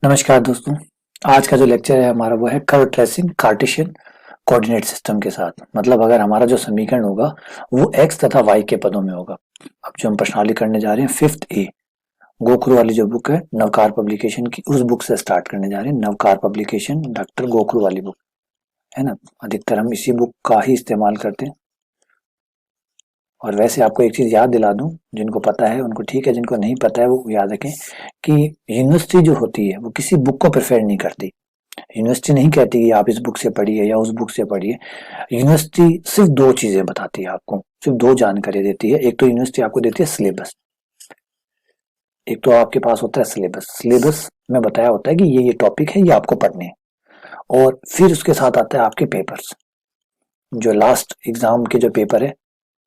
नमस्कार दोस्तों। आज का जो लेक्चर है हमारा वो है curve tracing Cartesian coordinate system के साथ। मतलब अगर हमारा जो समीकरण होगा वो एक्स तथा वाई के पदों में होगा। अब जो हम प्रश्नावली करने जा रहे हैं 5th ए गोखरू वाली जो बुक है नवकार पब्लिकेशन की, उस बुक से स्टार्ट करने जा रहे हैं। नवकार पब्लिकेशन डॉक्टर गोखरू वाली बुक है ना। अधिकतर हम इसी बुक का ही इस्तेमाल करते हैं। और वैसे आपको एक चीज याद दिला दूं, जिनको पता है उनको ठीक है, जिनको नहीं पता है वो याद रखें कि यूनिवर्सिटी जो होती है वो किसी बुक को प्रेफर नहीं करती। यूनिवर्सिटी नहीं कहती कि आप इस बुक से पढ़िए या उस बुक से पढ़िए। यूनिवर्सिटी सिर्फ दो चीजें बताती है आपको, सिर्फ दो जानकारी देती है। एक तो यूनिवर्सिटी आपको देती है सिलेबस, एक तो आपके पास होता है सिलेबस। सिलेबस में बताया होता है कि ये टॉपिक है, ये आपको पढ़ने हैं। और फिर उसके साथ आता है आपके पेपर्स, जो लास्ट एग्जाम के जो पेपर है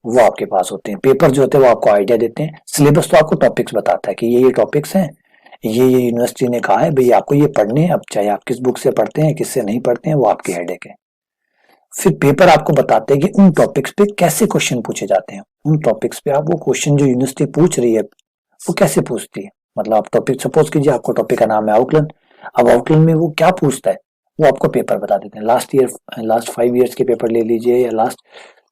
वो आपके पास होते हैं। पेपर जो होते हैं वो आपको आइडिया देते हैं। सिलेबस तो आपको टॉपिक्स बताता है कि ये टॉपिक्स हैं, ये यूनिवर्सिटी ने कहा है भाई आपको ये पढ़ने हैं। अब चाहे आप किस बुक से पढ़ते हैं किससे नहीं पढ़ते हैं वो आपकी हेडेक है। फिर पेपर आपको बताते हैं कि उन टॉपिक्स पे कैसे क्वेश्चन पूछे जाते हैं, उन टॉपिक्स पे आप वो क्वेश्चन जो यूनिवर्सिटी पूछ रही है वो कैसे पूछती है। मतलब आप टॉपिक सपोज कीजिए, आपको टॉपिक का नाम है आउटलाइन। अब आउटलाइन में वो क्या पूछता है वो आपको पेपर बता देते हैं। लास्ट 5 ईयर्स के पेपर ले लीजिए या लास्ट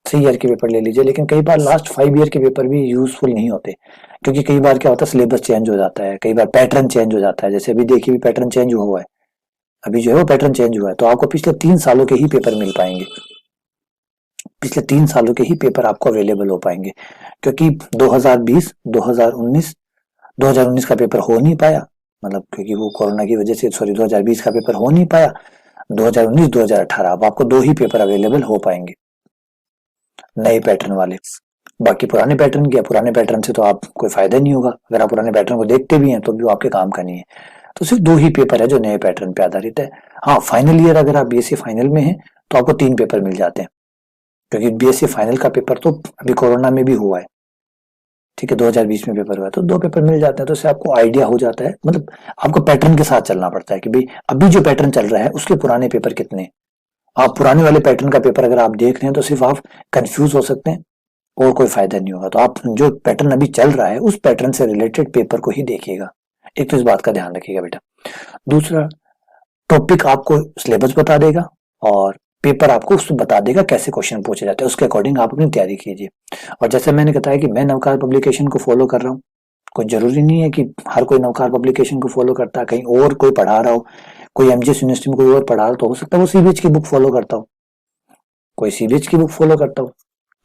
3 ईयर के पेपर ले लीजिए। लेकिन कई बार लास्ट 5 ईयर के पेपर भी यूजफुल नहीं होते, क्योंकि कई बार क्या होता है सिलेबस चेंज हो जाता है, कई बार पैटर्न चेंज हो जाता है। जैसे अभी देखिए पैटर्न चेंज हुआ है, अभी जो है वो पैटर्न चेंज हुआ है, तो आपको पिछले 3 सालों के ही पेपर मिल पाएंगे। पिछले 3 सालों के ही पेपर आपको अवेलेबल हो पाएंगे, क्योंकि 2020 2019 2019 का पेपर हो नहीं पाया, मतलब क्योंकि वो कोरोना की वजह से, सॉरी 2020 का पेपर हो नहीं पाया। 2019 2018 अब आपको दो ही पेपर अवेलेबल हो पाएंगे नए पैटर्न वाले। बाकी पुराने पैटर्न क्या, पुराने पैटर्न से तो आप कोई फायदा नहीं होगा। अगर आप पुराने पैटर्न को देखते भी हैं तो भी वो आपके काम का नहीं है। तो सिर्फ दो ही पेपर है जो नए पैटर्न पे आधारित है। हाँ, फाइनल ईयर अगर आप बीएससी फाइनल में हैं तो आपको 3 पेपर मिल जाते हैं, क्योंकि बीएससी फाइनल का पेपर तो अभी कोरोना में भी हुआ है। ठीक है, 2020 में पेपर हुआ है तो 2 पेपर मिल जाते हैं। तो इससे आपको आइडिया हो जाता है, मतलब आपको पैटर्न के साथ चलना पड़ता है कि भाई अभी जो पैटर्न चल रहा है उसके पुराने पेपर कितने हैं। आप पुराने वाले पैटर्न का पेपर अगर आप देख रहे हैं तो सिर्फ आप कंफ्यूज हो सकते हैं और कोई फायदा नहीं होगा। तो आप जो पैटर्न अभी चल रहा है उस पैटर्न से रिलेटेड पेपर को ही देखिएगा। एक तो इस बात का ध्यान रखिएगा बेटा। दूसरा, टॉपिक आपको सिलेबस बता देगा और पेपर आपको उसमें बता देगा कैसे क्वेश्चन पूछे जाते हैं, उसके अकॉर्डिंग आप अपनी तैयारी कीजिए। और जैसे मैंने बताया कि मैं नवकार पब्लिकेशन को फॉलो कर रहा हूँ, कोई जरूरी नहीं है कि हर कोई नवकार पब्लिकेशन को फॉलो करता है। कहीं और कोई पढ़ा रहा हो, कोई एमजीएस यूनिवर्सिटी में कोई और पढ़ा रहा तो हो सकता है वो सीबीएच की बुक फॉलो करता हो, कोई सीबीएच की बुक फॉलो करता हो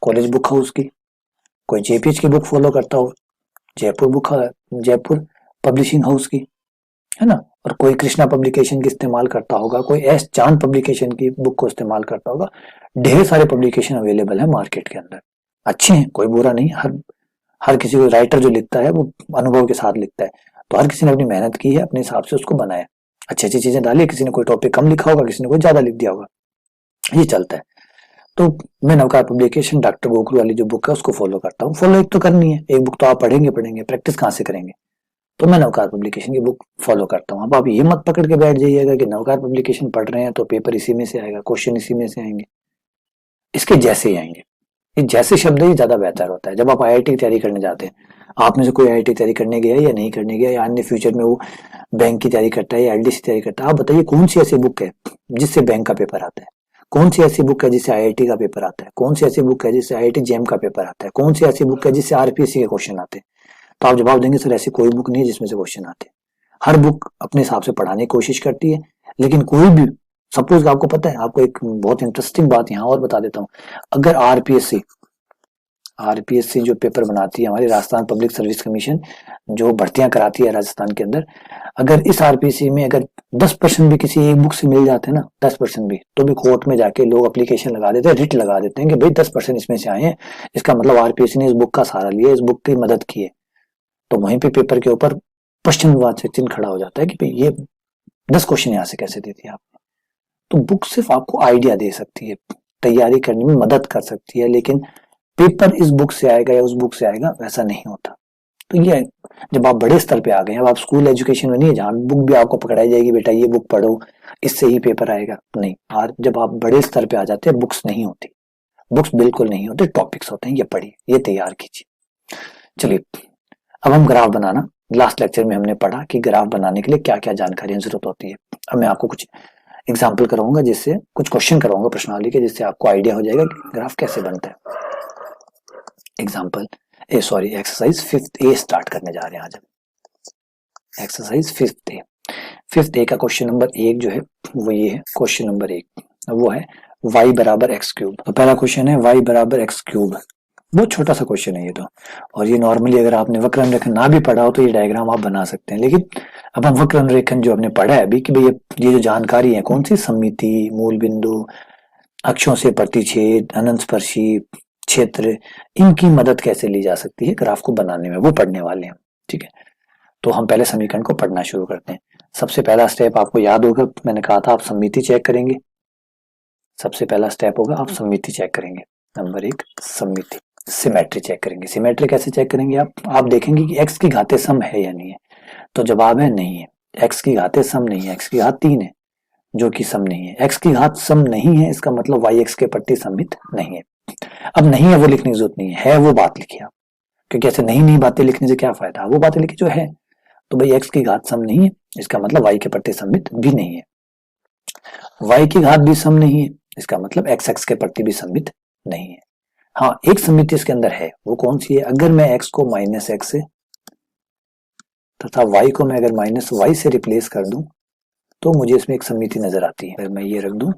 कॉलेज बुक हाउस की, कोई जेपीएच की बुक फॉलो करता हो जयपुर पब्लिशिंग हाउस की, है ना। और कोई कृष्णा पब्लिकेशन की इस्तेमाल करता होगा, कोई एस चांद पब्लिकेशन की बुक को इस्तेमाल करता होगा। ढेर सारे पब्लिकेशन अवेलेबल है मार्केट के अंदर, अच्छे हैं, कोई बुरा नहीं। हर हर किसी को, राइटर जो लिखता है वो अनुभव के साथ लिखता है, तो हर किसी ने अपनी मेहनत की है, अपने हिसाब से उसको बनाया, अच्छी अच्छी चीजें डाली। किसी ने कोई टॉपिक कम लिखा होगा, किसी ने कोई ज्यादा लिख दिया होगा, ये चलता है। तो मैं नवकार पब्लिकेशन डॉक्टर गोखरू वाली जो बुक है उसको फॉलो करता हूँ। फॉलो एक तो करनी है, एक बुक तो आप पढ़ेंगे, प्रैक्टिस कहाँ से करेंगे। तो मैं नवकार पब्लिकेशन की बुक फॉलो करता हूँ। अब आप ये मत पकड़ के बैठ जाइएगा कि नवकार पब्लिकेशन पढ़ रहे हैं तो पेपर इसी में से आएगा, क्वेश्चन इसी में से आएंगे, इसके जैसे ही आएंगे। ये जैसे शब्द ही ज्यादा बेहतर होता है। जब आप आईआईटी की तैयारी करने जाते हैं, आप में से कोई आईआईटी की तैयारी करने गया या नहीं करने गया, या अन्य फ्यूचर में वो बैंक की तैयारी करता है या एलडीसी की तैयारी करता है, आप बताइए कौन सी ऐसी बुक है जिससे बैंक का पेपर आता है, कौन सी ऐसी बुक है जिससे आईआईटी का पेपर आता है, कौन सी ऐसी बुक है जिससे आईआईटी जेम का पेपर आता है, कौन सी ऐसी बुक है जिससे आरपीएससी के क्वेश्चन आते हैं। तो आप जवाब देंगे सर ऐसी कोई बुक नहीं है जिसमें से क्वेश्चन आते हैं। हर बुक अपने हिसाब से पढ़ाने की कोशिश करती है, लेकिन कोई भी, सपोज आपको पता है, आपको एक बहुत इंटरेस्टिंग बात यहाँ और बता देता हूँ। अगर आरपीएससी जो पेपर बनाती है हमारी राजस्थान पब्लिक सर्विस कमीशन, जो भर्तियां कराती है राजस्थान के अंदर, अगर इस आरपीएससी में अगर 10% भी किसी एक बुक से मिल जाते हैं ना, 10% भी, तो भी कोर्ट में जाके लोग एप्लीकेशन लगा देते हैं, रिट लगा देते हैं कि भाई 10% इसमें से आए हैं, इसका मतलब आरपीएससी ने इस बुक का सहारा लिया, इस बुक की मदद की है। तो वहीं पे पेपर के ऊपर क्वेश्चन चिन्ह खड़ा हो जाता है कि भाई ये 10 क्वेश्चन यहाँ से कैसे दे दिया आपने। तो बुक सिर्फ आपको आइडिया दे सकती है, तैयारी करने में मदद कर सकती है, लेकिन पेपर इस बुक से आएगा या उस बुक से आएगा वैसा नहीं होता। तो ये जब आप बड़े स्तर पे आ गए, अब आप स्कूल एजुकेशन में नहीं है जहाँ बुक भी आपको पकड़ाई जाएगी, बेटा ये बुक पढ़ो इससे ही पेपर आएगा, नहीं। और जब आप बड़े स्तर पे आ जाते हैं, बुक्स नहीं होती, बुक्स बिल्कुल नहीं होते, टॉपिक्स होते हैं, ये पढ़िए, ये तैयार कीजिए। चलिए अब हम ग्राफ बनाना लास्ट लेक्चर में हमने पढ़ा कि ग्राफ बनाने के लिए क्या क्या जानकारियां जरूरत होती है। अब मैं आपको कुछ एग्जाम्पल कराऊंगा, जिससे कुछ क्वेश्चन कराऊंगा प्रश्नावली के, जिससे आपको आइडिया हो जाएगा कि ग्राफ कैसे बनता है। एग्जाम्पल एक्सरसाइज 5th ए स्टार्ट करने जा रहे हैं आज हम। एक्सरसाइज 5th ए का क्वेश्चन नंबर 1 जो है वो ये है। क्वेश्चन नंबर 1 वो है y बराबर एक्स क्यूब। तो पहला क्वेश्चन है y बराबर एक्स क्यूब। बहुत छोटा सा क्वेश्चन है ये तो, और ये नॉर्मली अगर आपने वक्र रेखन ना भी पढ़ा हो तो ये डायग्राम आप बना सकते हैं। लेकिन अब हम वक्र रेखन जो हमने पढ़ा है अभी कि भाई ये जो जानकारी है कौन सी, सममिति, मूल बिंदु, अक्षों से प्रतिच्छेद, अनंत स्पर्शी क्षेत्र, इनकी मदद कैसे ली जा सकती है ग्राफ को बनाने में, वो पढ़ने वाले हैं। ठीक है, तो हम पहले समीकरण को पढ़ना शुरू करते हैं। सबसे पहला स्टेप आपको याद होगा, मैंने कहा था आप सममिति चेक करेंगे। सबसे पहला स्टेप होगा आप सममिति चेक करेंगे। नंबर 1 सममिति, सिमेट्री चेक करेंगे। सिमेट्री कैसे चेक करेंगे आप देखेंगे कि x की घातें सम है या नहीं है। तो जवाब है नहीं है, x की घातें सम नहीं है, x की घात 3 है जो कि सम नहीं है। x की घात सम नहीं है इसका मतलब y x के प्रति सममित नहीं है। अब नहीं है वो लिखने की जरूरत नहीं है वो बात लिखिए आप, क्योंकि ऐसे नहीं बातें लिखने से क्या फायदा, वो बातें लिखी जो है। तो भाई x की घात सम नहीं है इसका मतलब y के प्रति सममित भी नहीं है। y की घात भी सम नहीं है इसका मतलब x के प्रति भी सममित नहीं है। हाँ, एक सममिति इसके अंदर है, वो कौन सी है, अगर मैं x को -x से तथा y को मैं अगर -y से रिप्लेस कर दूं तो मुझे इसमें एक सममिति नजर आती है। अगर मैं ये रख दूं,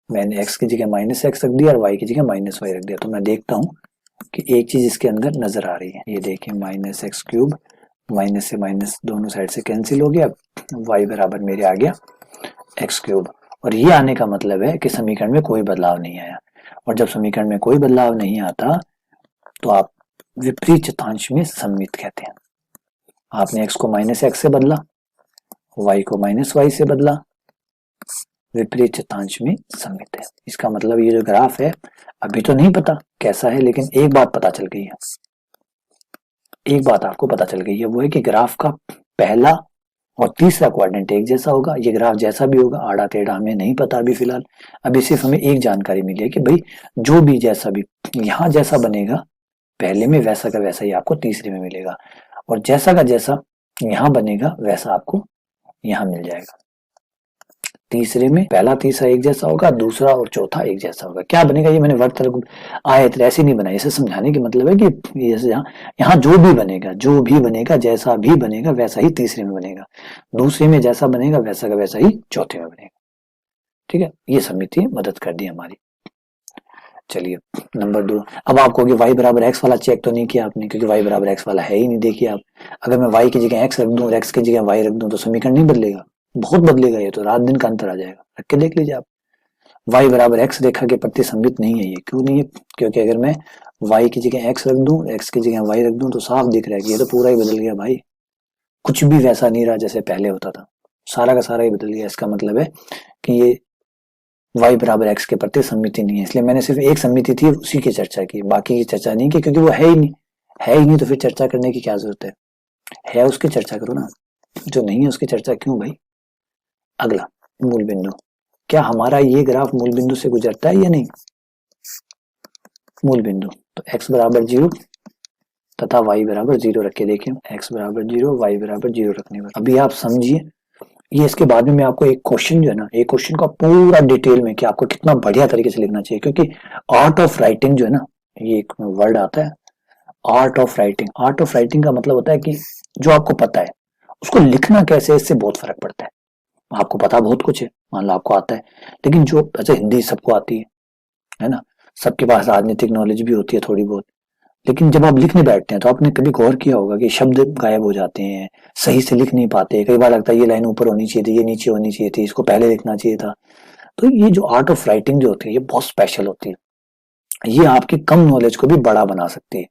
मैंने x की जगह -x रख दिया और y की जगह -y रख दिया, तो मैं देखता हूं कि एक चीज इसके अंदर नजर आ रही है। ये देखिए -x क्यूब, माइनस से माइनस दोनों साइड से कैंसिल हो गया, y बराबर मेरे आ गया x क्यूब। और ये आने का मतलब है कि समीकरण में कोई बदलाव नहीं आया, और जब समीकरण में कोई बदलाव नहीं आता तो आप विपरीत चतुर्थांश में सममित कहते हैं। आपने x को -x से बदला, y को -y से बदला, विपरीत चतुर्थांश में सममित है। इसका मतलब ये जो ग्राफ है अभी तो नहीं पता कैसा है, लेकिन एक बात पता चल गई है, एक बात आपको पता चल गई है, वो है कि ग्राफ का पहला और तीसरा क्वाड्रेंट एक जैसा होगा। ये ग्राफ जैसा भी होगा, आड़ा टेढ़ा हमें नहीं पता अभी फिलहाल, अभी सिर्फ हमें एक जानकारी मिली है कि भाई जो भी जैसा भी यहाँ जैसा बनेगा पहले में वैसा का वैसा ही आपको तीसरे में मिलेगा, और जैसा का जैसा यहाँ बनेगा वैसा आपको यहाँ मिल जाएगा। तीसरे में पहला तीसरा एक जैसा होगा, दूसरा और चौथा एक जैसा होगा। क्या बनेगा, ये मैंने वर्ग आयत ऐसे नहीं बनाई, इसे समझाने की मतलब है कि जैसे यहाँ जो भी बनेगा जैसा भी बनेगा वैसा ही तीसरे में बनेगा, दूसरे में जैसा बनेगा वैसा का वैसा ही चौथे में बनेगा। ठीक है, ये समिति मदद कर दी हमारी। चलिए नंबर 2, अब आपको y बराबर x वाला चेक तो नहीं किया आपने, क्योंकि y बराबर x वाला है ही नहीं। देखिए आप, अगर मैं y की जगह x रख दूं और x की जगह y रख दूं तो समीकरण नहीं बदलेगा, बहुत बदलेगा, ये तो रात दिन का अंतर आ जाएगा। रख के देख लीजिए आप, y बराबर x रेखा के प्रति सममित नहीं है ये। क्यों नहीं है, क्योंकि अगर मैं y की जगह x रख दूं, x की जगह y रख दूं तो साफ दिख रहा है कि ये तो पूरा ही बदल गया भाई, कुछ भी वैसा नहीं रहा जैसे पहले होता था, सारा का सारा ही बदल गया। इसका मतलब है कि ये y बराबर x के प्रति सममिति नहीं है, इसलिए मैंने सिर्फ एक सममिति थी उसी की चर्चा की, बाकी की चर्चा नहीं की, क्योंकि वो है ही नहीं तो फिर चर्चा करने की क्या जरूरत है उसकी चर्चा करो ना, जो नहीं है उसकी चर्चा क्यों भाई। अगला मूल बिंदु, क्या हमारा ये ग्राफ मूल बिंदु से गुजरता है या नहीं। मूल बिंदु तो x बराबर 0 तथा y बराबर 0 रख के देखिए, x बराबर 0 y बराबर 0 रखने पर अभी आप समझिए ये। इसके बाद में मैं आपको एक क्वेश्चन जो है ना, एक क्वेश्चन का पूरा डिटेल में कि आपको कितना बढ़िया तरीके से लिखना चाहिए, क्योंकि आर्ट ऑफ राइटिंग जो है ना, ये एक वर्ड आता है art of writing. Art of writing का मतलब होता है कि जो आपको पता है उसको लिखना कैसे, इससे बहुत फर्क पड़ता है। आपको पता बहुत कुछ है, मान लो आपको आता है, लेकिन जो अच्छा हिंदी सबको आती है ना, सबके पास राजनीतिक नॉलेज भी होती है थोड़ी बहुत, लेकिन जब आप लिखने बैठते हैं तो आपने कभी गौर किया होगा कि शब्द गायब हो जाते हैं, सही से लिख नहीं पाते, कई बार लगता है ये लाइन ऊपर होनी चाहिए थी, ये नीचे होनी चाहिए थी, इसको पहले लिखना चाहिए था। तो ये जो आर्ट ऑफ राइटिंग जो होती है ये बहुत स्पेशल होती है, ये आपकी कम नॉलेज को भी बड़ा बना सकती है।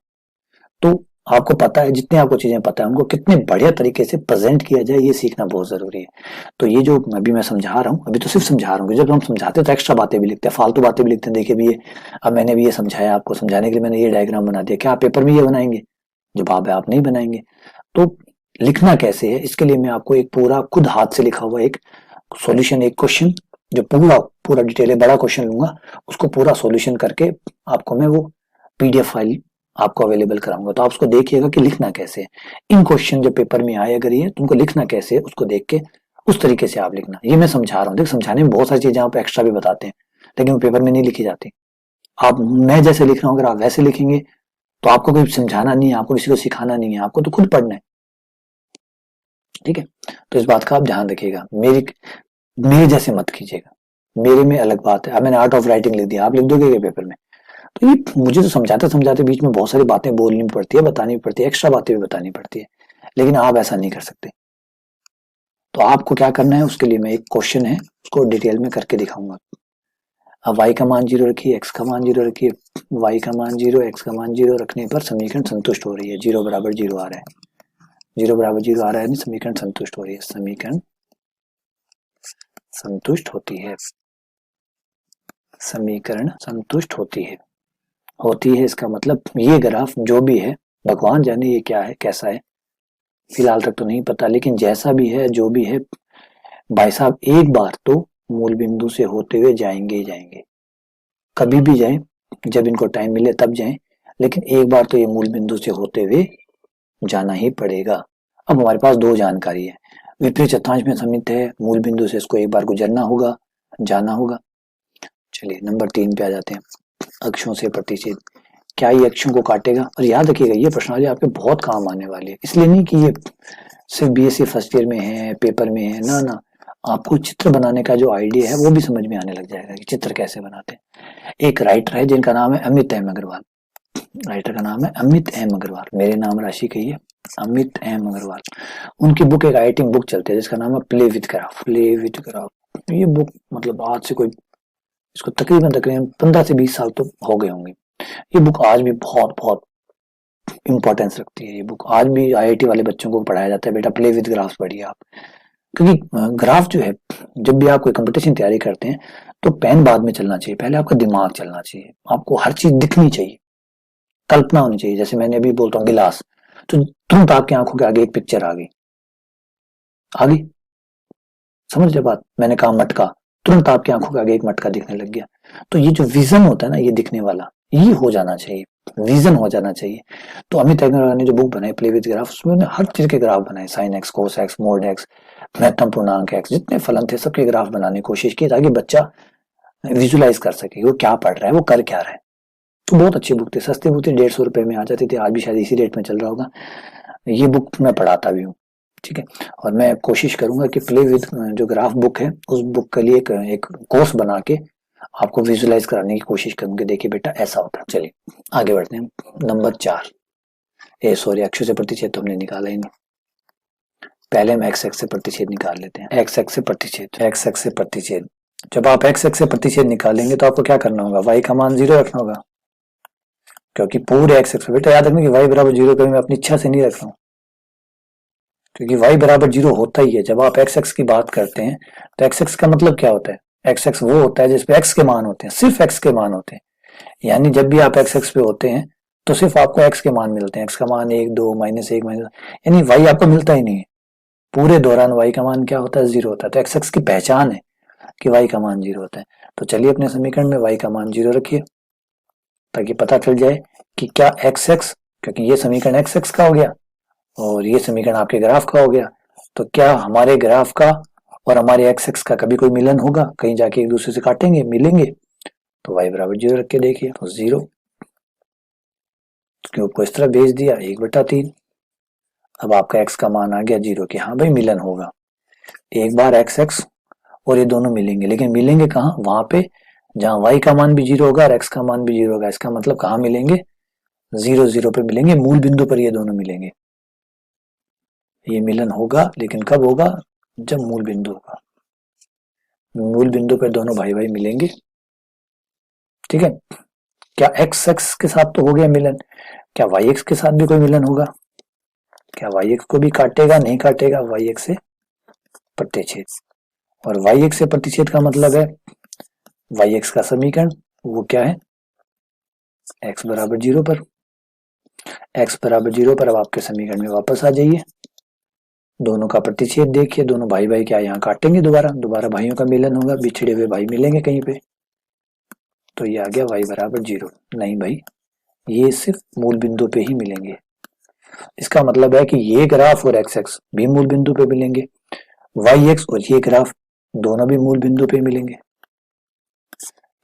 तो आपको पता है, जितने आपको चीजें पता है उनको कितने बढ़िया तरीके से प्रेजेंट किया जाए ये सीखना बहुत जरूरी है। तो ये जो अभी मैं समझा रहा हूँ, अभी तो सिर्फ समझा रहा हूँ, जब हम समझाते हैं तो एक्स्ट्रा बातें भी लिखते हैं, फालतू बातें भी लिखते हैं। देखिए भी ये अब मैंने भी ये समझाया, आपको समझाने के लिए मैंने ये डायग्राम बना दिया, क्या आप पेपर में ये बनाएंगे, जवाब है आप नहीं बनाएंगे। तो लिखना कैसे है, इसके लिए मैं आपको एक पूरा खुद हाथ से लिखा हुआ एक सॉल्यूशन, एक क्वेश्चन जो पूरा डिटेल है, बड़ा क्वेश्चन लूंगा, उसको पूरा सॉल्यूशन करके आपको मैं वो PDF फाइल आपको अवेलेबल कराऊंगा। तो आप उसको देखिएगा कि लिखना कैसे है। इन क्वेश्चन जो पेपर में आए अगर ये तुमको लिखना कैसे है उसको देख के उस तरीके से आप लिखना। ये मैं समझा रहा हूँ, देख समझाने में बहुत सारी चीजें आप एक्स्ट्रा भी बताते हैं लेकिन वो पेपर में नहीं लिखी जाती। आप मैं जैसे लिख रहा हूँ अगर आप वैसे लिखेंगे तो आपको कोई समझाना नहीं है, आपको किसी को सिखाना नहीं है, आपको तो खुद पढ़ना है। ठीक है, तो इस बात का आप ध्यान रखिएगा। मेरे जैसे मत कीजिएगा, मेरे में अलग बात है। अब मैंने आर्ट ऑफ राइटिंग लिख दिया, आप लिख दोगे पेपर में? तो ये मुझे तो समझाते समझाते बीच में बहुत सारी बातें बोलनी पड़ती है, बतानी पड़ती है, एक्स्ट्रा बातें भी बतानी पड़ती है, लेकिन आप ऐसा नहीं कर सकते। तो आपको क्या करना है, उसके लिए मैं एक क्वेश्चन है उसको डिटेल में करके दिखाऊंगा। अब y का मान 0 रखिए, x का मान 0 रखिए, y का मान 0, x का मान 0 रखने पर समीकरण संतुष्ट हो रही है। 0 बराबर 0 आ रहा है, 0 बराबर 0 आ रहा है, समीकरण संतुष्ट हो रही है, समीकरण संतुष्ट होती है, समीकरण संतुष्ट होती है। इसका मतलब ये ग्राफ जो भी है, भगवान जाने ये क्या है कैसा है, फिलहाल तक तो नहीं पता, लेकिन जैसा भी है जो भी है भाई साहब एक बार तो मूल बिंदु से होते हुए जाएंगे ही जाएंगे। कभी भी जाएं, जब इनको टाइम मिले तब जाएं, लेकिन एक बार तो ये मूल बिंदु से होते हुए जाना ही पड़ेगा। अब हमारे पास दो जानकारी है, विपरीत चतुर्थांश में समित है, मूल बिंदु से इसको एक बार गुजरना होगा, जाना होगा। चलिए नंबर 3 पे आ जाते हैं, अक्षों से प्रतिच्छेद। क्या ये अक्षों को काटेगा? और याद रखिएगा ये प्रश्नावली आपके बहुत काम आने वाली है, इसलिए नहीं कि ये सिर्फ बीएससी फर्स्ट ईयर में है, पेपर में है, ना ना, आपको चित्र बनाने का जो आइडिया है वो भी समझ में आने लग जाएगा कि चित्र कैसे बनाते हैं। एक राइटर है जिनका नाम है अमित एम अग्रवाल, राइटर का नाम है अमित एम अग्रवाल, मेरे नाम राशि कहिए, अमित एम अग्रवाल। उनकी बुक एक राइटिंग बुक चलती है जिसका नाम है play with graph, play with graph. ये बुक मतलब आज से कोई इसको तकरीबन तकरीबन 15 से 20 साल तो हो गए होंगे। ये बुक आज भी बहुत बहुत इंपॉर्टेंस रखती है। ये बुक आज भी आईआईटी वाले बच्चों को पढ़ाया जाता है, बेटा प्ले विद ग्राफ्स पढ़िए आप, क्योंकि ग्राफ जो है जब भी आप कोई कंपटीशन तैयारी करते हैं तो पेन बाद में चलना चाहिए, पहले आपका दिमाग चलना चाहिए, आपको हर चीज दिखनी चाहिए, कल्पना होनी चाहिए। जैसे मैंने अभी बोलता हूँ गिलास, तो तुरंत आपकी आंखों के आगे एक पिक्चर आ गई, समझ रहे बात? मैंने कहा मटका, तुरंत आपकी आंखों के आगे एक मटका दिखने लग गया। तो ये जो विजन होता है ना, ये दिखने वाला, ये हो जाना चाहिए, विजन हो जाना चाहिए। तो अमित अग्रवाल ने जो बुक बनाई प्ले विद ग्राफ, उसमें हर चीज के ग्राफ बनाए, sine x, cos x, mode x, महत्तम पूर्णांक एक्स, जितने फलन थे सबके ग्राफ बनाने की कोशिश की ताकि बच्चा विजुलाइज कर सके वो क्या पढ़ रहा है, वो कर क्या रहा है। तो बहुत अच्छी बुक थी, सस्ती बुक थी, 150 रुपए में आ जाती थी, आज भी शायद इसी रेट में चल रहा होगा। ये बुक मैं पढ़ाता भी हूँ, ठीक है। और मैं कोशिश करूंगा कि प्ले विद जो ग्राफ बुक है उस बुक के लिए एक कोर्स बना के आपको विजुलाइज कराने की कोशिश करूंगी। देखिए बेटा ऐसा होता है। चलिए आगे बढ़ते हैं, नंबर 4, सॉरी अक्षों से प्रतिच्छेद तो हमने निकाला ही नहीं, पहले हम एक्स एक्स से प्रतिच्छेद निकाल लेते हैं। एक्स एक्स से प्रतिच्छेद, एक्स एक्स से प्रतिच्छेद, जब आप एक्स एक्स से प्रतिच्छेद निकालेंगे तो आपको क्या करना होगा, वाई का मान 0 रखना होगा, क्योंकि पूरे एक्स एक्स, बेटा याद रखना कि वाई बराबर 0 कभी मैं अपनी इच्छा से नहीं रख रहा हूँ, क्योंकि y बराबर 0 होता ही है। जब आप एक्स एक्स की बात करते हैं तो एक्स एक्स का मतलब क्या होता है, एक्स एक्स वो होता है जिसपे एक्स के मान होते हैं, सिर्फ एक्स के मान होते हैं। यानी जब भी आप एक्स एक्स पे होते हैं तो सिर्फ आपको एक्स के मान मिलते हैं, एक्स का मान 1 2 -1 -, यानी y आपको मिलता ही नहीं है। पूरे दौरान y का मान क्या होता है, 0 होता है। तो एक्स एक्स की पहचान है कि y का मान 0 होता है। तो चलिए अपने समीकरण में y का मान 0 रखिए ताकि पता चल जाए कि क्या एक्स एक्स, क्योंकि ये समीकरण एक्स एक्स का हो गया और ये समीकरण आपके ग्राफ का हो गया, तो क्या हमारे ग्राफ का और हमारे एक्स एक्स का कभी कोई मिलन होगा, कहीं जाके एक दूसरे से काटेंगे, मिलेंगे? तो y बराबर 0 रख के देखिए, तो 0 क्यूब को इस तरह भेज दिया, 1/3। अब आपका x का मान आ गया 0 कि हाँ भाई मिलन होगा। एक बार एक्स एक्स और ये दोनों मिलेंगे, लेकिन मिलेंगे कहाँ, वहां पे जहां y का मान भी 0 होगा और x का मान भी 0 होगा। इसका मतलब कहाँ मिलेंगे, 0 0 पर मिलेंगे, मूल बिंदु पर ये दोनों मिलेंगे। ये मिलन होगा, लेकिन कब होगा, जब मूल बिंदु होगा, मूल बिंदु पर दोनों भाई भाई मिलेंगे, ठीक है। क्या एक्स एक्स के साथ तो हो गया मिलन, क्या वाई एक्स के साथ भी कोई मिलन होगा, क्या वाई एक्स को भी काटेगा, नहीं काटेगा, वाई एक्स से प्रतिच्छेद। और वाई एक्स से प्रतिच्छेद का मतलब है वाई एक्स का समीकरण, वो क्या है, एक्स बराबर 0 पर, एक्स बराबर 0 पर। अब आपके समीकरण में वापस आ जाइए, दोनों का प्रतिच्छेद देखिए, दोनों भाई भाई क्या यहाँ काटेंगे, दोबारा भाइयों का मिलन होगा, बिछड़े हुए भाई मिलेंगे कहीं पे, तो ये आ गया y बराबर 0। नहीं भाई, ये सिर्फ मूल बिंदु पे ही मिलेंगे। इसका मतलब है कि ये ग्राफ और एक्स एक्स भी मूल बिंदु पे मिलेंगे, वाई एक्स और ये ग्राफ दोनों भी मूल बिंदु पे मिलेंगे।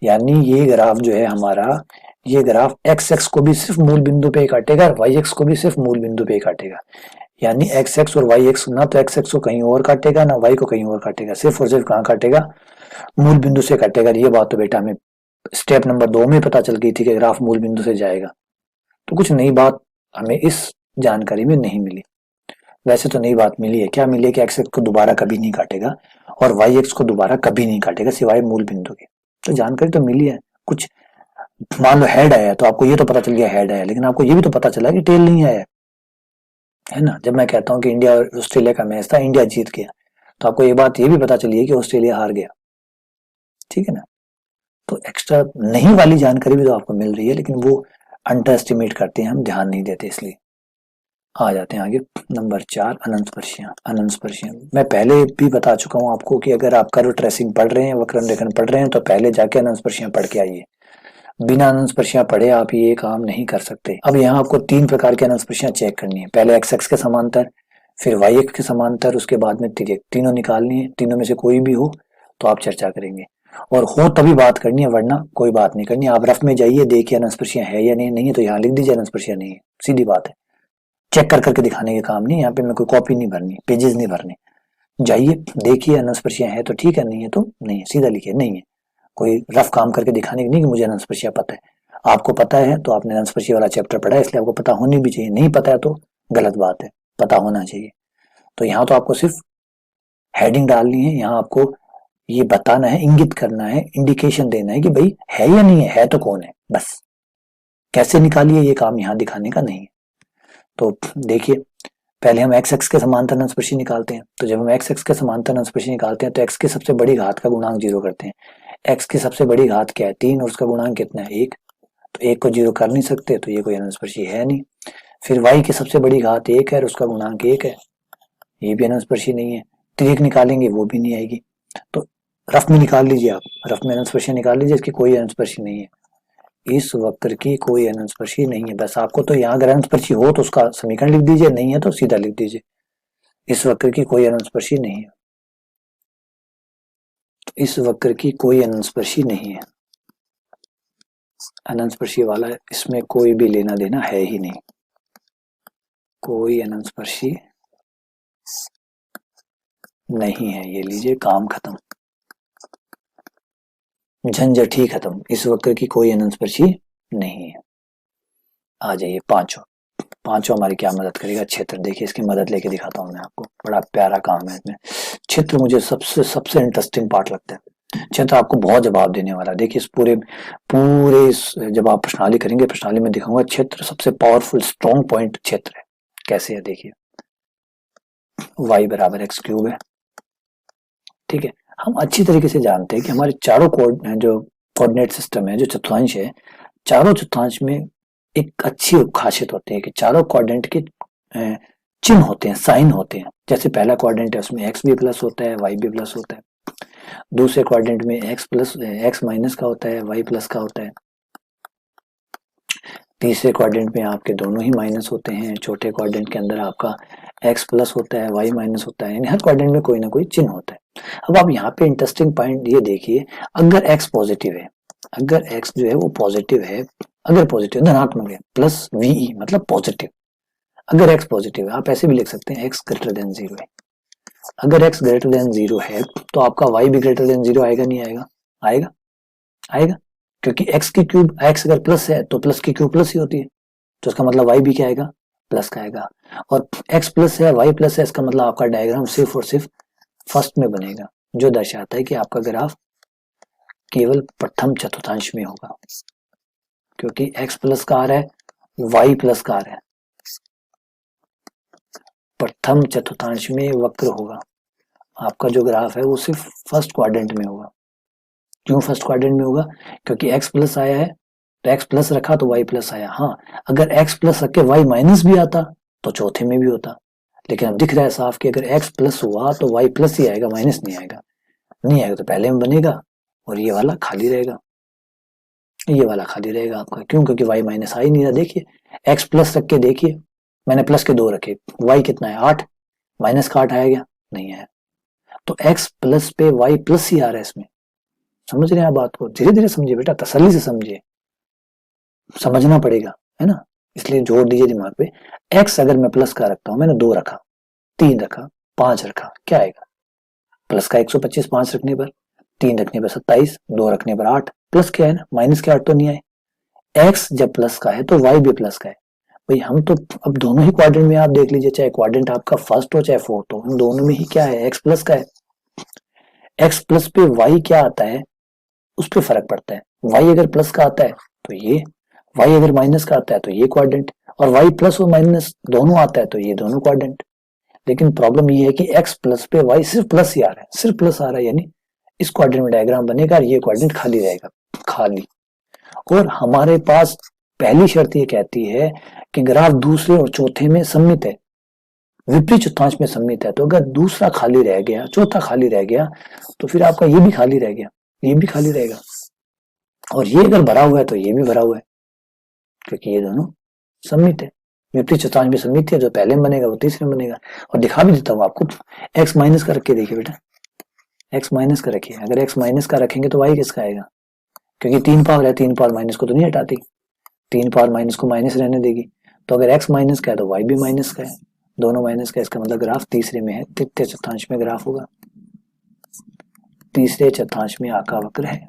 यानी ये ग्राफ जो है हमारा, ये ग्राफ एक्स एक्स को भी सिर्फ मूल बिंदु पे ही काटेगा और वाई एक्स को भी सिर्फ मूल बिंदु पे ही काटेगा। यानी एक्स एक्स और वाई एक्स ना तो एक्स एक्स को कहीं और काटेगा ना वाई को कहीं और काटेगा, सिर्फ और सिर्फ कहाँ काटेगा, मूल बिंदु से काटेगा। ये बात तो बेटा हमें स्टेप नंबर 2 में पता चल गई थी कि ग्राफ मूल बिंदु से जाएगा। तो कुछ नई बात हमें इस जानकारी में नहीं मिली। वैसे तो नई बात मिली है, क्या मिली है कि एक्स एक्स को दोबारा कभी नहीं काटेगा और वाई एक्स को दोबारा कभी नहीं काटेगा सिवाय मूल बिंदु के। तो जानकारी तो मिली है। कुछ मान लो हेड आया तो आपको ये तो पता चल गया हेड आया, लेकिन आपको ये भी तो पता चला कि टेल नहीं आया, है ना। जब मैं कहता हूँ कि इंडिया और ऑस्ट्रेलिया का मैच था, इंडिया जीत गया, तो आपको ये बात ये भी पता चली है कि ऑस्ट्रेलिया हार गया, ठीक है ना। तो एक्स्ट्रा नहीं वाली जानकारी भी तो आपको मिल रही है, लेकिन वो अंडर एस्टिमेट करते हैं, हम ध्यान नहीं देते। इसलिए आ जाते हैं आगे, नंबर 4, अनंत स्पर्शियां। अनंत स्पर्शियां मैं पहले भी बता चुका हूं आपको कि अगर आप कर्व ट्रेसिंग पढ़ रहे हैं, वक्रम रेखन पढ़ रहे हैं, तो पहले जाके अनंत स्पर्शियां पढ़ के आइए। बिना अनंत स्पर्शियां पढ़े आप ये काम नहीं कर सकते। अब यहाँ आपको 3 प्रकार की अनंत स्पर्शियां चेक करनी है। पहले एक्स एक्स के समांतर, फिर वाई एक्स के समांतर, उसके बाद में तिर्यक। तीनों निकालनी है, तीनों में से कोई भी हो तो आप चर्चा करेंगे, और हो तभी बात करनी है, वरना कोई बात नहीं करनी। आप रफ में जाइए, देखिए अनंत स्पर्शियां है या नहीं है तो यहाँ लिख दीजिए अनंत स्पर्शियां नहीं है, सीधी बात है। चेक कर करके दिखाने के काम नहीं, यहाँ पे मैं कोई कॉपी नहीं भरनी, पेजेस नहीं भरने। जाइए देखिए अनंत स्पर्शियां है तो ठीक है, नहीं है तो नहीं है, सीधा लिखिए नहीं है। कोई रफ काम करके दिखाने की नहीं कि मुझे अनंत स्पर्शियां पता है। आपको पता है तो आपने अनंत स्पर्शिया वाला चैप्टर पढ़ा है, इसलिए आपको पता होनी भी चाहिए। नहीं पता है तो गलत बात है, पता होना चाहिए। तो यहाँ तो आपको सिर्फ हेडिंग डालनी है, यहाँ आपको ये बताना है, इंगित करना है, इंडिकेशन देना है कि भाई है या नहीं है तो कौन है, बस। कैसे निकालिए ये काम यहाँ दिखाने का नहीं है। तो देखिए, पहले हम एक्स एक्स के समांतर अनंत स्पर्शी निकालते हैं। तो जब हम एक्स एक्स के समांतर अनंत स्पर्शी निकालते हैं तो एक्स की सबसे बड़ी घात का गुणांक 0 करते हैं। एक्स की सबसे बड़ी घात क्या है, 3, और उसका गुणांक कितना है, 1। तो 1 को 0 कर नहीं सकते, तो ये कोई अनंत स्पर्शी है नहीं। फिर y की सबसे बड़ी घात 1 है और उसका गुणांक 1 है, ये भी अनंत स्पर्शी नहीं है। तिर्यक निकालेंगे वो भी नहीं आएगी। तो रफ में निकाल लीजिए आप, रफ में अनंत स्पर्शी निकाल लीजिए, इसकी कोई अनंत स्पर्शी नहीं है, इस वक्र की कोई अनंत स्पर्शी नहीं है। बस आपको तो यहाँ अगर अनंत स्पर्शी हो तो उसका समीकरण लिख दीजिए, नहीं है तो सीधा लिख दीजिए इस वक्र की कोई अनंत स्पर्शी नहीं है। तो इस वक्र की कोई अनंत स्पर्शी नहीं है, अनंत स्पर्शी वाला इसमें कोई भी लेना देना है ही नहीं, कोई अनंत स्पर्शी नहीं है। ये लीजिए, काम खत्म, झंझट ही खत्म, इस वक्र की कोई अनंत स्पर्शी नहीं है। आ जाइए पांचों। पांचों हमारी क्या मदद करेगा, क्षेत्र। देखिए इसकी मदद लेके दिखाता हूँ मैं आपको, बड़ा प्यारा काम है इसमें। क्षेत्र मुझे सबसे सबसे इंटरेस्टिंग पार्ट लगता है। क्षेत्र आपको बहुत जवाब देने वाला है। देखिए इस पूरे पूरे जब आप प्रश्नावली करेंगे, प्रश्नावली में दिखाऊंगा क्षेत्र सबसे पावरफुल स्ट्रॉन्ग पॉइंट क्षेत्र है। कैसे है देखिए, y बराबर एक्स क्यूब है, ठीक है। हम अच्छी तरीके से जानते हैं कि हमारे चारों जो कोऑर्डिनेट सिस्टम है, जो चतुर्थांश है, चारों चतुर्थांश में एक अच्छी खासियत होती है कि चारों कोऑर्डिनेट के चिन्ह होते हैं, साइन होते हैं। जैसे पहला कोऑर्डिनेट है उसमें एक्स भी प्लस होता है, वाई भी प्लस होता है। दूसरे क्वाड्रेंट में एक्स माइनस का होता है, वाई प्लस का होता है। तीसरे क्वाड्रेंट में आपके दोनों ही माइनस होते हैं। चौथे क्वाड्रेंट के अंदर आपका एक्स प्लस होता है, वाई माइनस होता है। यानी हर क्वाड्रेंट में कोई ना कोई चिन्ह होता है। अब आप यहाँ पे इंटरेस्टिंग पॉइंट ये देखिए, अगर एक्स पॉजिटिव है, अगर एक्स जो है वो पॉजिटिव है, अगर पॉजिटिव धनात्मक है, प्लस वीई मतलब पॉजिटिव, अगर एक्स पॉजिटिव है, आप ऐसे भी लिख सकते हैं एक्स ग्रेटर देन 0 है। अगर एक्स ग्रेटर देन 0 है तो आपका वाई भी ग्रेटर देन 0 आएगा, नहीं आएगा, आएगा, आएगा, क्योंकि एक्स की क्यूब, एक्स अगर प्लस है तो प्लस की क्यूब प्लस ही होती है, तो इसका मतलब वाई भी क्या आएगा, प्लस का आएगा। और एक्स प्लस है, वाई प्लस है, इसका मतलब आपका डायग्राम सिर्फ और सिर्फ फर्स्ट में बनेगा, जो दर्शाता है कि आपका ग्राफ केवल प्रथम चतुर्थांश में होगा, क्योंकि एक्स प्लस का आ रहा है, वाई प्लस का आ रहा है, प्रथम चतुर्थांश में वक्र होगा। आपका जो ग्राफ है वो सिर्फ फर्स्ट क्वाड्रेंट में होगा। क्यों फर्स्ट क्वाड्रेंट में होगा, क्योंकि एक्स प्लस आया है तो एक्स प्लस रखा तो वाई प्लस आया। हाँ, अगर एक्स प्लस रख के वाई माइनस भी आता तो चौथे में भी होता, लेकिन अब दिख रहा है साफ कि अगर एक्स प्लस हुआ तो वाई प्लस ही आएगा, माइनस नहीं आएगा। नहीं आएगा तो पहले में बनेगा और ये वाला खाली रहेगा। ये वाला खाली रहेगा आपका। क्यों? क्योंकि y माइनस आ ही नहीं रहा। देखिए x प्लस रख के देखिए, मैंने प्लस के 2 रखे, y कितना है 8, माइनस का 8 आया क्या? नहीं आया। तो x प्लस पे y प्लस ही आ रहा है इसमें। समझ रहे हैं आप बात को? धीरे धीरे समझिए बेटा, तसल्ली से समझिए, समझना पड़ेगा, है ना। इसलिए जोर दीजिए दिमाग पे। x अगर मैं प्लस का रखता हूं, मैंने 2 रखा, 3 रखा, 5 रखा, क्या आएगा? प्लस का 125, 5 रखने पर, 3 रखने पर 27, 2 रखने पर 8, प्लस क्या है ना, माइनस के 8 तो नहीं आए। x जब प्लस का है तो y भी प्लस का है। भाई हम तो अब दोनों ही क्वाड्रेंट में आप देख लीजिए, चाहे क्वाड्रेंट आपका फर्स्ट हो चाहे फोर्थ हो, इन दोनों में ही क्या है? x प्लस का है। x प्लस पे y क्या आता है उस पर फर्क पड़ता है। y अगर प्लस का आता है तो ये, y अगर माइनस का आता है तो ये क्वाड्रेंट, और y प्लस और माइनस दोनों आता है तो ये दोनों क्वाड्रेंट। लेकिन प्रॉब्लम ये है कि x प्लस पे y सिर्फ प्लस ही आ रहा है, सिर्फ प्लस आ रहा है, यानी इस क्वाड्रेंट में डायग्राम बनेगा और ये क्वाड्रेंट खाली रहेगा, खाली। और हमारे पास पहली शर्त ये कहती है कि ग्राफ दूसरे और चौथे में सममित है, विपरीत चतुर्थांश में सममित है। तो अगर दूसरा खाली रह गया, चौथा खाली रह गया, तो फिर आपका ये भी खाली रह गया, ये भी खाली रहेगा, और ये अगर भरा हुआ है तो ये भी भरा हुआ है, क्योंकि ये दोनों सममित है। विपरीत चतुर्थांश में सममित है, जो पहले में बनेगा वो तीसरे में बनेगा। और दिखा भी देता हूँ आपको, एक्स माइनस का रख के देखिए बेटा, एक्स माइनस का रखिए। अगर एक्स माइनस का रखेंगे तो वाई किसका आएगा? क्योंकि 3 पावर है, 3 पावर माइनस को तो नहीं हटाती, 3 पावर माइनस को माइनस रहने देगी। तो अगर एक्स माइनस का है तो वाई भी माइनस का है, दोनों माइनस का। इसका मतलब ग्राफ तीसरे में है, तृतीय चतुर्थांश में ग्राफ होगा, तीसरे चतुर्थांश में आका वक्र है।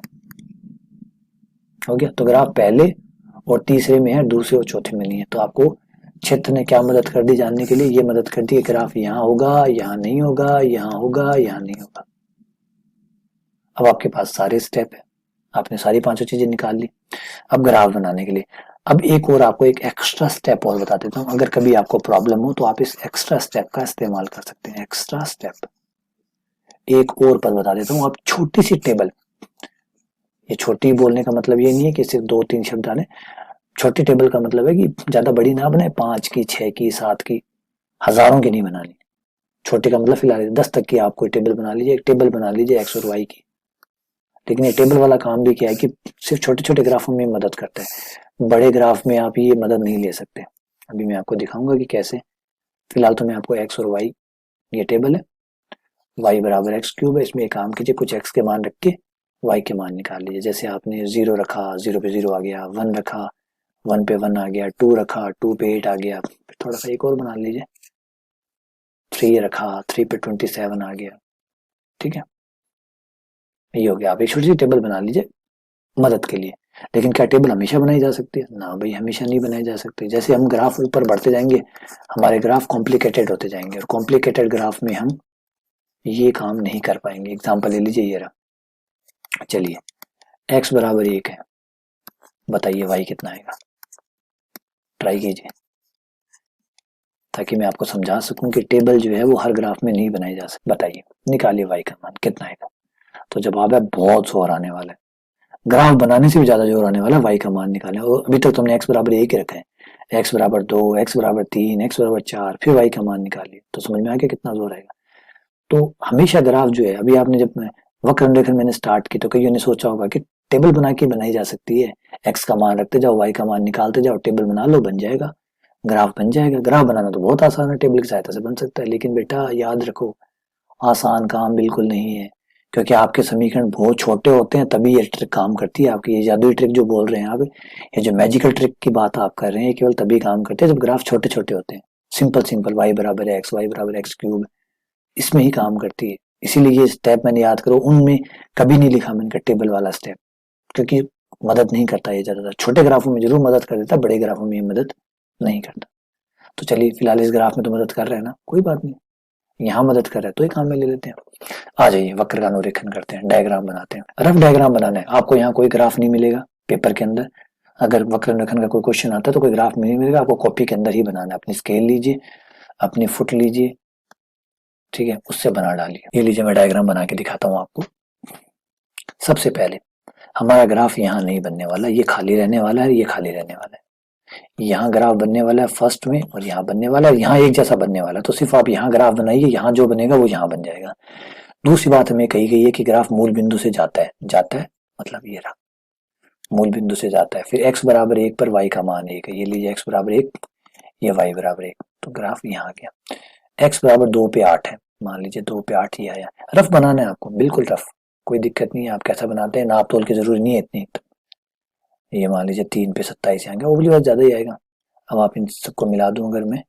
हो गया। तो ग्राफ पहले और तीसरे में है, दूसरे और चौथे में नहीं है। तो आपको क्षेत्र ने क्या मदद कर दी जानने के लिए? ये मदद कर दी ग्राफ यहाँ होगा, यहाँ नहीं होगा, यहाँ होगा, यहाँ नहीं होगा। अब आपके पास सारे स्टेप है, आपने सारी पांचों चीजें निकाल ली। अब ग्राफ बनाने के लिए अब एक और आपको एक एक्स्ट्रा स्टेप और बता देता हूँ। अगर कभी आपको प्रॉब्लम हो तो आप इस एक्स्ट्रा स्टेप का इस्तेमाल कर सकते हैं। एक्स्ट्रा स्टेप एक और पद बता देता हूँ। आप छोटी सी टेबल, ये छोटी बोलने का मतलब ये नहीं है कि सिर्फ 2-3 शब्द डालें। छोटी टेबल का मतलब है कि ज्यादा बड़ी ना बनाए, 5 की, 6 की, 7 की, हजारों की नहीं बनानी। छोटे का मतलब फिलहाल 10 तक की आप कोई टेबल बना लीजिए, एक टेबल बना लीजिए एक्स और वाई की। लेकिन ये टेबल वाला काम भी क्या है कि सिर्फ छोटे छोटे ग्राफों में मदद करता है, बड़े ग्राफ में आप ये मदद नहीं ले सकते। अभी मैं आपको दिखाऊंगा कि कैसे। फिलहाल तो मैं आपको एक्स और वाई, ये टेबल है, वाई बराबर एक्स क्यूब है, इसमें एक काम कीजिए, कुछ एक्स के मान रख के वाई के मान निकाल लीजिए। जैसे आपने 0 रखा, 0 पे 0 आ गया, 1 रखा, 1 पे 1 आ गया, 2 रखा, 2 पे 8 आ गया, फिर थोड़ा सा एक और बना लीजिए, 3 रखा, 3 पे 27 आ गया। ठीक है, ये हो गया। आप एक छोटी सी टेबल बना लीजिए मदद के लिए। लेकिन क्या टेबल हमेशा बनाई जा सकती है? ना भाई, हमेशा नहीं बनाई जा सकती। जैसे हम ग्राफ ऊपर बढ़ते जाएंगे, हमारे ग्राफ कॉम्प्लिकेटेड होते जाएंगे, और कॉम्प्लिकेटेड ग्राफ में हम ये काम नहीं कर पाएंगे। एग्जाम्पल ले लीजिए, ये रहा। चलिए, x बराबर 1 है, बताइए y कितना आएगा? ट्राई कीजिए, ताकि मैं आपको समझा सकूं कि टेबल जो है वो हर ग्राफ में नहीं बनाई जा सकती। बताइए, निकालिए y का मान कितना आएगा। तो जवाब है बहुत जोर आने वाला है, ग्राफ बनाने से भी ज्यादा जोर आने वाला है y का मान निकालने। और अभी तक तुमने x बराबर 1 ही रखा है, x बराबर 2, x बराबर 3, x बराबर 4, फिर y का मान निकालिए, तो समझ में आ गया कितना जोर आएगा। तो हमेशा ग्राफ जो है, अभी आपने जब वक्र रेखन मैंने स्टार्ट की तो कईयों ने सोचा होगा कि टेबल बना के बनाई जा सकती है, एक्स का मान रखते जाओ, वाई का मान निकालते जाओ, टेबल बना लो, बन जाएगा, ग्राफ बन जाएगा। ग्राफ बनाना तो बहुत आसान है, टेबल की सहायता से बन सकता है। लेकिन बेटा याद रखो, आसान काम बिल्कुल नहीं है, क्योंकि आपके समीकरण बहुत छोटे होते हैं, तभी ये ट्रिक काम करती है आपकी। ये जादुई ट्रिक जो बोल रहे हैं आप, ये जो मैजिकल ट्रिक की बात आप कर रहे हैं, केवल तभी काम करते हैं जब ग्राफ छोटे छोटे होते हैं। सिंपल सिंपल, वाई बराबर एक्स, वाई बराबर एक्स क्यूब, इसमें ही काम करती है। इसीलिए ये स्टेप मैंने याद करो, उनमें कभी नहीं लिखा मैंने टेबल वाला स्टेप, क्योंकि मदद नहीं करता ये ज्यादातर। छोटे ग्राफों में जरूर मदद कर देता, बड़े ग्राफों में ये मदद नहीं करता। तो चलिए, फिलहाल इस ग्राफ में तो मदद कर रहे हैं ना, कोई बात नहीं, यहाँ मदद कर रहे हैं तो एक काम में ले लेते हैं। आ जाइए, वक्र का अनुरेखण करते हैं, डायग्राम बनाते हैं। रफ डायग्राम बनाना है आपको, यहाँ कोई ग्राफ नहीं मिलेगा पेपर के अंदर। अगर वक्र अनुरेखण का कोई क्वेश्चन आता है तो कोई ग्राफ नहीं मिलेगा आपको, कॉपी के अंदर ही बनाना है। अपनी स्केल लीजिए, अपनी फुट लीजिए, ठीक है, उससे बना डालिए। ये लीजिए, मैं डायग्राम बना के दिखाता हूँ आपको। सबसे पहले हमारा ग्राफ यहाँ नहीं बनने वाला, ये खाली रहने वाला है, ये खाली रहने वाला है। यहाँ ग्राफ बनने वाला है फर्स्ट में, और यहाँ बनने वाला है, यहाँ एक जैसा बनने वाला है। तो सिर्फ आप यहाँ ग्राफ बनाइए, यहाँ जो बनेगा वो यहाँ बन जाएगा। दूसरी बात हमें कही गई है कि ग्राफ मूल बिंदु से जाता है, जाता है मतलब ये रहा, मूल बिंदु से जाता है, फिर x बराबर 1 पर y का मान 1 है, ये लीजिए x बराबर 1, ये y बराबर 1, तो ग्राफ यहाँ आ गया। x बराबर 2 पे 8 है, मान लीजिए 2 पे 8 ये आया। रफ बनाना है आपको, बिल्कुल रफ, कोई दिक्कत नहीं है, आप कैसा बनाते हैं, नाप तोल की जरूरी नहीं है इतनी। ये मान लीजिए 3 पे 27 आएंगे, ओवली बात ज्यादा ही आएगा। अब आप इन सबको मिला दूं अगर मैं,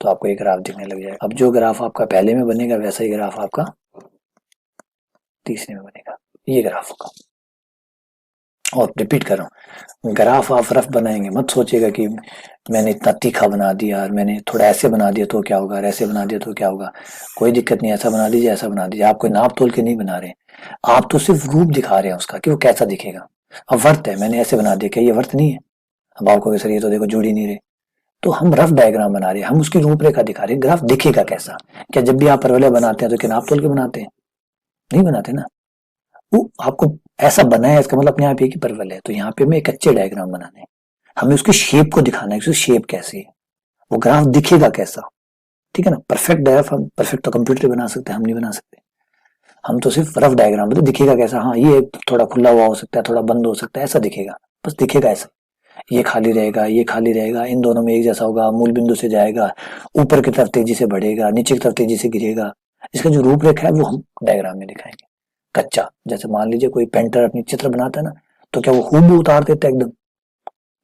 तो आपको एक ग्राफ दिखने लग जाएगा। अब जो ग्राफ आपका पहले में बनेगा वैसा ही ग्राफ आपका तीसरे में बनेगा, ये ग्राफ होगा। और रिपीट कर रहा हूँ, ग्राफ आप रफ बनाएंगे, मत सोचिएगा कि मैंने इतना तीखा बना दिया और मैंने थोड़ा ऐसे बना दिया तो क्या होगा, और ऐसे बना दिया तो क्या होगा। कोई दिक्कत नहीं, ऐसा बना दीजिए, ऐसा बना दीजिए। आप कोई नाप तोल के नहीं बना रहे, आप तो सिर्फ रूप दिखा रहे हैं उसका कि वो कैसा दिखेगा। अब वर्त है, मैंने ऐसे बना दिया, क्या ये वर्त नहीं है? अब आपको सर ये तो देखो जुड़ ही नहीं रहे, तो हम रफ डायग्राम बना रहे हैं, हम उसकी रूपरेखा दिखा रहे हैं, ग्राफ दिखेगा कैसा। क्या जब भी आप परवलय बनाते हैं तो क्या नाप तोल के बनाते हैं? नहीं बनाते ना। वो आपको ऐसा बनाया, इसका मतलब अपने आप एक ही परवलय है, तो यहाँ पे हमें एक अच्छे डायग्राम बनाने हैं, हमें उसकी शेप को दिखाना है, उसकी शेप कैसी है, वो ग्राफ दिखेगा कैसा। ठीक है ना। परफेक्ट ग्राफ हम परफेक्ट तो कंप्यूटर बना सकते हैं, हम नहीं बना सकते। हम तो सिर्फ रफ डायग्राम बता, दिखेगा कैसा, हाँ ये थोड़ा खुला हुआ हो सकता है, थोड़ा बंद हो सकता है, ऐसा दिखेगा, बस दिखेगा ऐसा। ये खाली रहेगा, ये खाली रहेगा, इन दोनों में एक जैसा होगा, मूल बिंदु से जाएगा, ऊपर की तरफ तेजी से बढ़ेगा, नीचे की तरफ तेजी से गिरेगा। इसका जो रूपरेखा है वो हम डायग्राम में दिखाएंगे। कच्चा, जैसे मान लीजिए कोई पेंटर अपनी चित्र बनाता है ना, तो क्या वो हूबहू उतार देता है एकदम,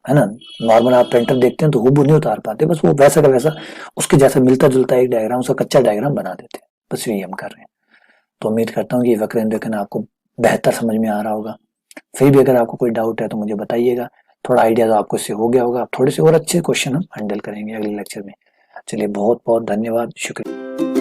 है ना। नॉर्मल आप पेंटर देखते हैं तो हूबहू नहीं उतार पाते, बस वो वैसा का वैसा उसके जैसा मिलता जुलता एक डायग्राम, उसका कच्चा डायग्राम बना देते हैं, बस यही हम कर रहे हैं। तो उम्मीद करता हूँ कि वक्र रेखन आपको बेहतर समझ में आ रहा होगा। फिर भी अगर आपको कोई डाउट है तो मुझे बताइएगा, थोड़ा आइडिया तो आपको इससे हो गया होगा। आप थोड़े से और अच्छे क्वेश्चन हम हैंडल करेंगे अगले लेक्चर में। चलिए बहुत बहुत धन्यवाद, शुक्रिया।